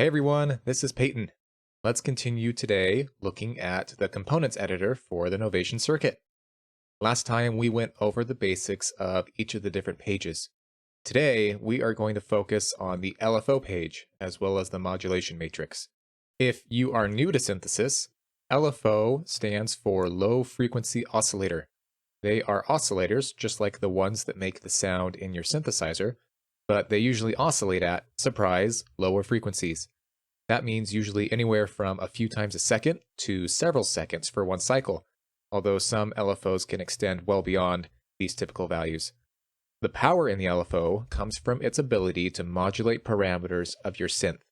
Hey everyone, this is Peyton. Let's continue today looking at the components editor for the Novation circuit. Last time we went over the basics of each of the different pages. Today we are going to focus on the LFO page as well as the modulation matrix. If you are new to synthesis, LFO stands for low frequency oscillator. They are oscillators just like the ones that make the sound in your synthesizer, but they usually oscillate at, surprise, lower frequencies. That means usually anywhere from a few times a second to several seconds for one cycle, although some LFOs can extend well beyond these typical values. The power in the LFO comes from its ability to modulate parameters of your synth.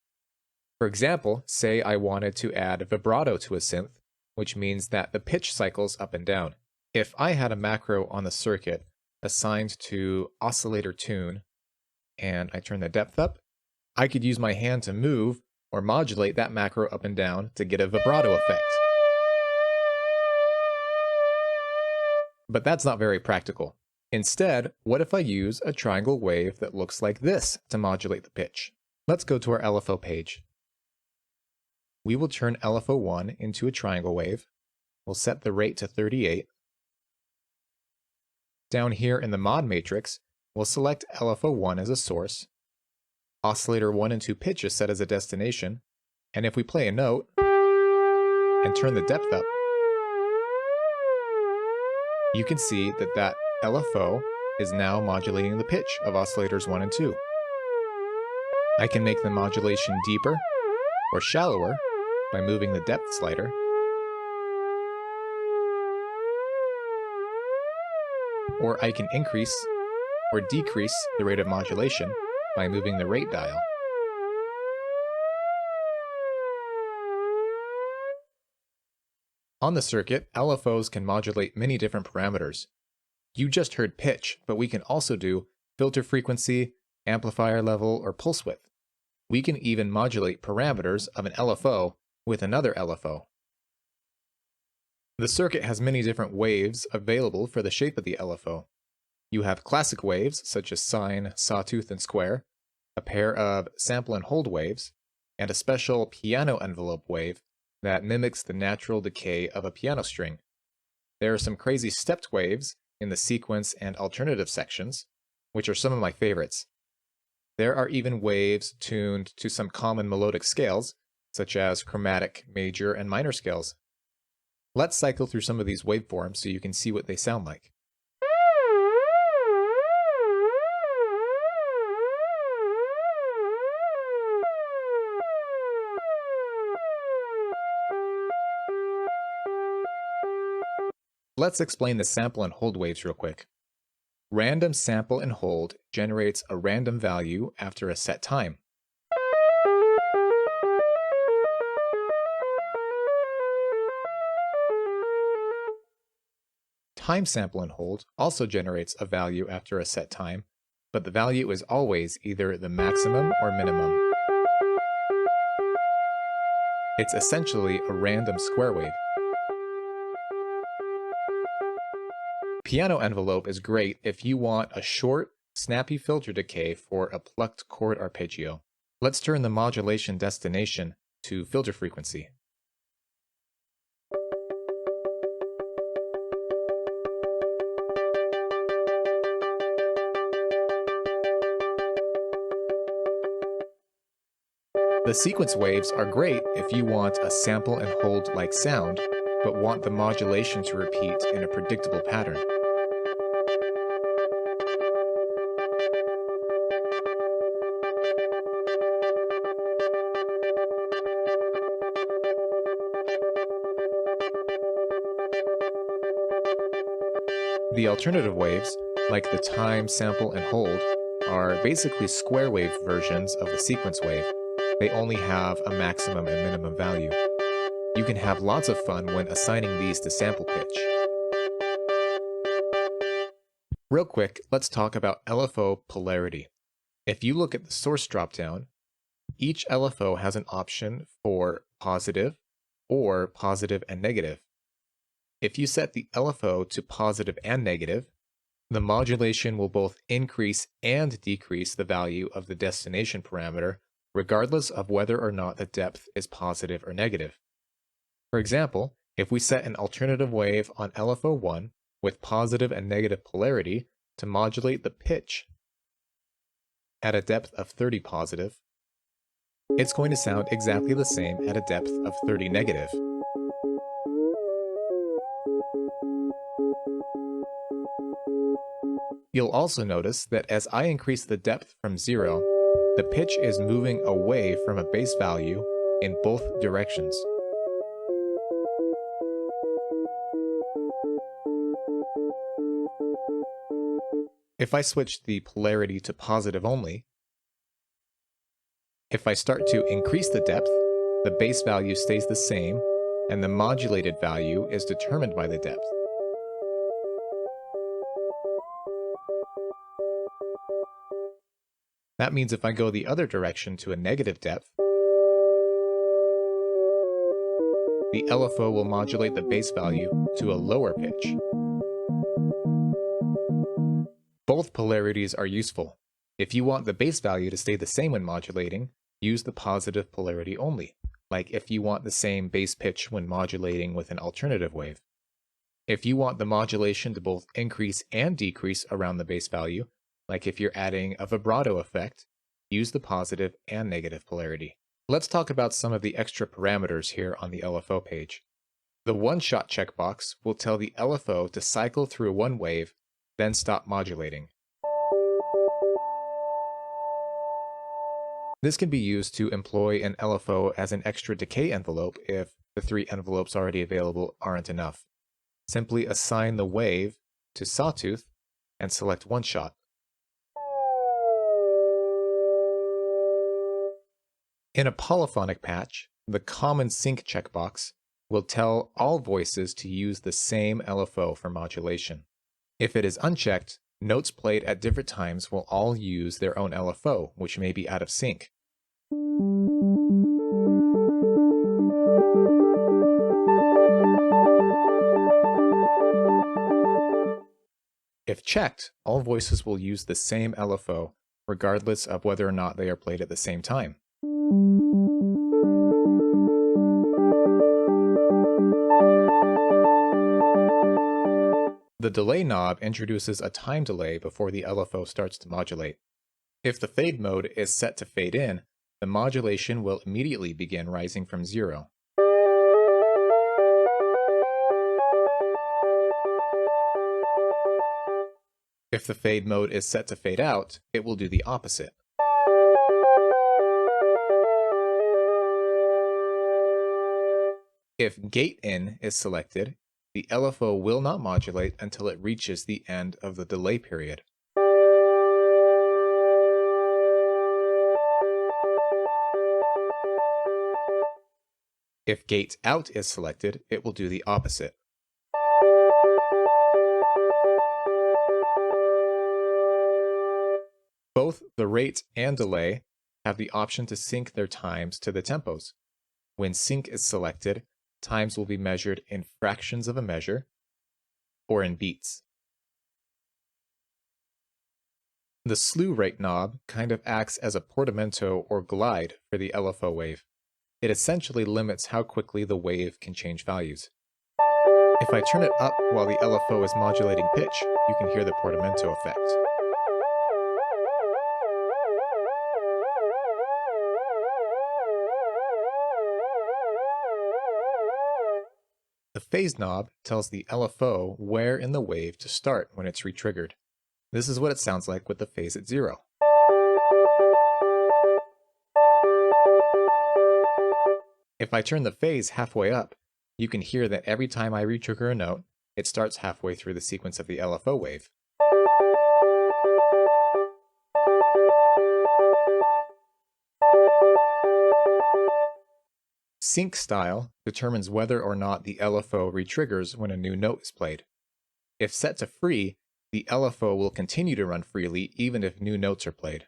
For example, say I wanted to add vibrato to a synth, which means that the pitch cycles up and down. If I had a macro on the circuit assigned to oscillator tune, and I turn the depth up, I could use my hand to move or modulate that macro up and down to get a vibrato effect. But that's not very practical. Instead, what if I use a triangle wave that looks like this to modulate the pitch? Let's go to our LFO page. We will turn LFO1 into a triangle wave. We'll set the rate to 38. Down here in the mod matrix, we'll select LFO1 as a source, oscillator 1 and 2 pitch is set as a destination, and if we play a note and turn the depth up, you can see that that LFO is now modulating the pitch of oscillators 1 and 2. I can make the modulation deeper or shallower by moving the depth slider, or I can increase or decrease the rate of modulation by moving the rate dial. On the circuit, LFOs can modulate many different parameters. You just heard pitch, but we can also do filter frequency, amplifier level, or pulse width. We can even modulate parameters of an LFO with another LFO. The circuit has many different waves available for the shape of the LFO. You have classic waves, such as sine, sawtooth, and square, a pair of sample and hold waves, and a special piano envelope wave that mimics the natural decay of a piano string. There are some crazy stepped waves in the sequence and alternative sections, which are some of my favorites. There are even waves tuned to some common melodic scales, such as chromatic, major, and minor scales. Let's cycle through some of these waveforms so you can see what they sound like. Let's explain the sample and hold waves real quick. Random sample and hold generates a random value after a set time. Time sample and hold also generates a value after a set time, but the value is always either the maximum or minimum. It's essentially a random square wave. Piano envelope is great if you want a short, snappy filter decay for a plucked chord arpeggio. Let's turn the modulation destination to filter frequency. The sequence waves are great if you want a sample and hold like sound, but want the modulation to repeat in a predictable pattern. The alternative waves, like the time, sample, and hold, are basically square wave versions of the sequence wave. They only have a maximum and minimum value. You can have lots of fun when assigning these to sample pitch. Real quick, let's talk about LFO polarity. If you look at the source dropdown, each LFO has an option for positive or positive and negative. If you set the LFO to positive and negative, the modulation will both increase and decrease the value of the destination parameter regardless of whether or not the depth is positive or negative. For example, if we set an alternative wave on LFO 1 with positive and negative polarity to modulate the pitch at a depth of 30 positive, it's going to sound exactly the same at a depth of 30 negative. You'll also notice that as I increase the depth from 0, the pitch is moving away from a base value in both directions. If I switch the polarity to positive only, if I start to increase the depth, the base value stays the same, and the modulated value is determined by the depth. That means if I go the other direction to a negative depth, the LFO will modulate the base value to a lower pitch. Both polarities are useful. If you want the base value to stay the same when modulating, use the positive polarity only, like if you want the same base pitch when modulating with an alternative wave. If you want the modulation to both increase and decrease around the base value, like if you're adding a vibrato effect, use the positive and negative polarity. Let's talk about some of the extra parameters here on the LFO page. The one-shot checkbox will tell the LFO to cycle through one wave, then stop modulating. This can be used to employ an LFO as an extra decay envelope if the 3 envelopes already available aren't enough. Simply assign the wave to sawtooth and select one shot. In a polyphonic patch, the common sync checkbox will tell all voices to use the same LFO for modulation. If it is unchecked, notes played at different times will all use their own LFO, which may be out of sync. If checked, all voices will use the same LFO, regardless of whether or not they are played at the same time. The delay knob introduces a time delay before the LFO starts to modulate. If the fade mode is set to fade in, the modulation will immediately begin rising from 0. If the fade mode is set to fade out, it will do the opposite. If gate in is selected, the LFO will not modulate until it reaches the end of the delay period. If gate out is selected, it will do the opposite. Both the rate and delay have the option to sync their times to the tempos. When sync is selected, times will be measured in fractions of a measure or in beats. The slew rate knob kind of acts as a portamento or glide for the LFO wave. It essentially limits how quickly the wave can change values. If I turn it up while the LFO is modulating pitch, you can hear the portamento effect. The phase knob tells the LFO where in the wave to start when it's retriggered. This is what it sounds like with the phase at 0. If I turn the phase halfway up, you can hear that every time I retrigger a note, it starts halfway through the sequence of the LFO wave. Sync style determines whether or not the LFO retriggers when a new note is played. If set to free, the LFO will continue to run freely even if new notes are played.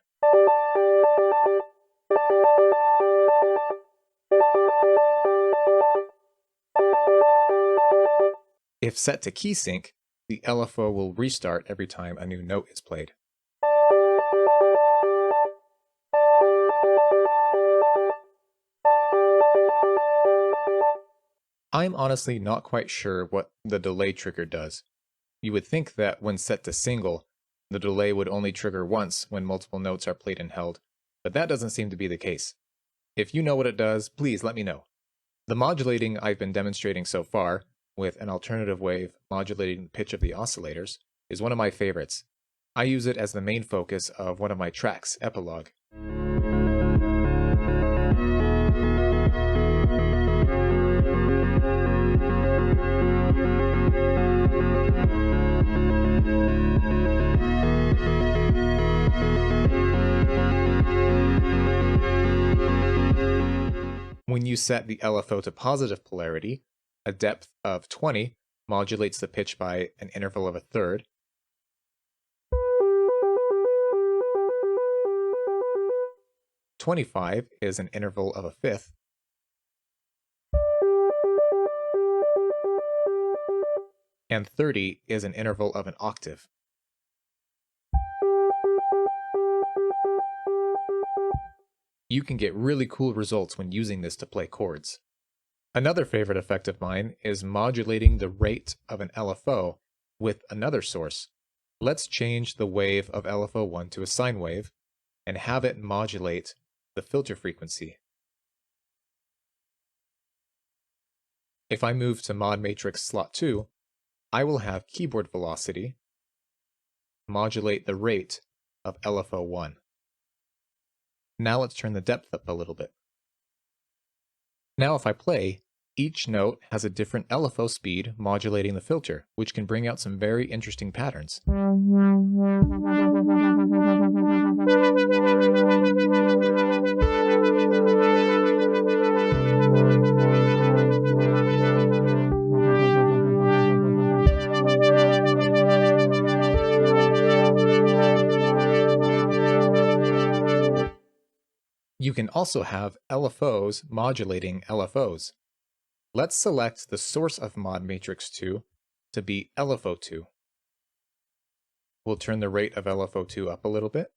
If set to key sync, the LFO will restart every time a new note is played. I'm honestly not quite sure what the delay trigger does. You would think that when set to single, the delay would only trigger once when multiple notes are played and held, but that doesn't seem to be the case. If you know what it does, please let me know. The modulating I've been demonstrating so far, with an alternative wave modulating the pitch of the oscillators, is one of my favorites. I use it as the main focus of one of my tracks, Epilogue. When you set the LFO to positive polarity, a depth of 20 modulates the pitch by an interval of a third. 25 is an interval of a fifth. And 30 is an interval of an octave. You can get really cool results when using this to play chords. Another favorite effect of mine is modulating the rate of an LFO with another source. Let's change the wave of LFO1 to a sine wave and have it modulate the filter frequency. If I move to mod matrix slot 2, I will have keyboard velocity modulate the rate of LFO1. Now let's turn the depth up a little bit. Now if I play, each note has a different LFO speed modulating the filter, which can bring out some very interesting patterns. You can also have LFOs modulating LFOs. Let's select the source of mod matrix 2 to be LFO2. We'll turn the rate of LFO2 up a little bit.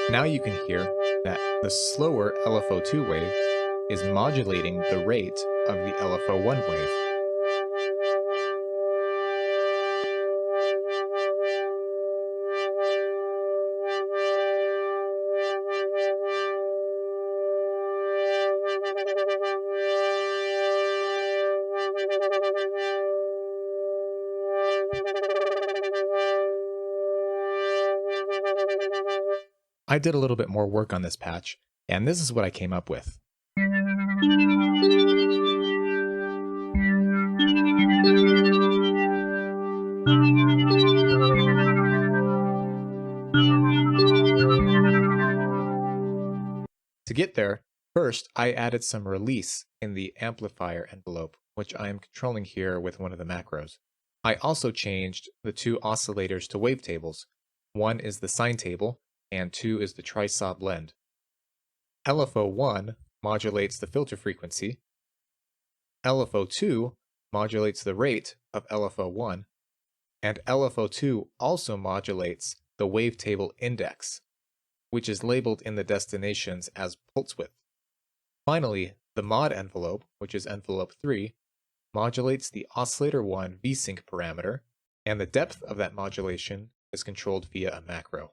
Now you can hear that the slower LFO2 wave is modulating the rate of the LFO1 wave. I did a little bit more work on this patch, and this is what I came up with. To get there, first I added some release in the amplifier envelope, which I am controlling here with one of the macros. I also changed the two oscillators to wavetables. One is the sine table, and 2 is the tri-saw blend. LFO1 modulates the filter frequency. LFO2 modulates the rate of LFO1, and LFO2 also modulates the wavetable index, which is labeled in the destinations as pulse width. Finally, the mod envelope, which is envelope 3, modulates the oscillator 1 VSync parameter, and the depth of that modulation is controlled via a macro.